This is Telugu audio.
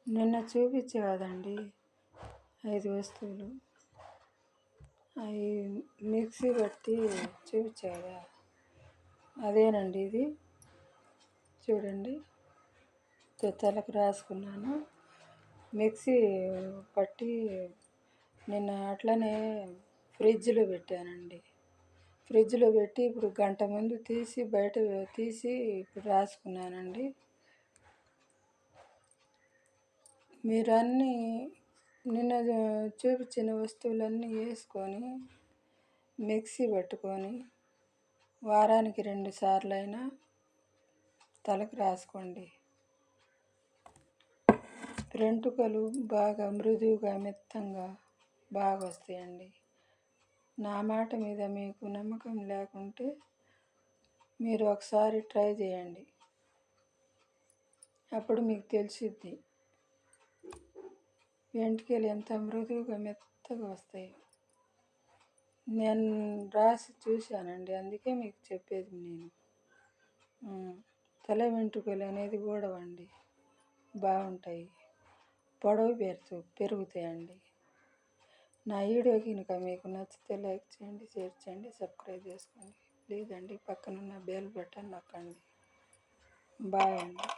నిన్న చూపించే కదండి 5 వస్తువులు. అవి మిక్సీ బట్టి చూపించా కదా, అదేనండి ఇది. చూడండి, తలకు రాసుకున్నాను. మిక్సీ పట్టి నిన్న అట్లనే ఫ్రిడ్జ్లో పెట్టానండి. ఫ్రిడ్జ్లో పెట్టి ఇప్పుడు గంట ముందు బయట తీసి ఇప్పుడు రాసుకున్నానండి. మీరు అన్నీ నిన్న చూపించిన వస్తువులన్నీ వేసుకొని మిక్సీ పట్టుకొని వారానికి 2 సార్లు అయినా తలకు రాసుకోండి. వెంట్రుకలు బాగా మృదువుగా మెత్తంగా బాగా వస్తాయండి. నా మాట మీద మీకు నమ్మకం లేకుంటే మీరు ఒకసారి ట్రై చేయండి, అప్పుడు మీకు తెలిసిద్ది వెంట్రుకలు ఎంత మృదువుగా మెత్తగా వస్తాయి. నేను రాసి చూశానండి, అందుకే మీకు చెప్పేది. నేను తల వెంట్రుకలు అనేది ఊడవండి, బాగుంటాయి, పొడవు పెరుగుతాయండి. నా వీడియో కనుక మీకు నచ్చితే లైక్ చేయండి, షేర్ చేయండి, సబ్స్క్రైబ్ చేసుకోండి. ప్లీజ్ అండి, పక్కనున్న బెల్ బటన్ నొక్కండి. బాయ్ అండి.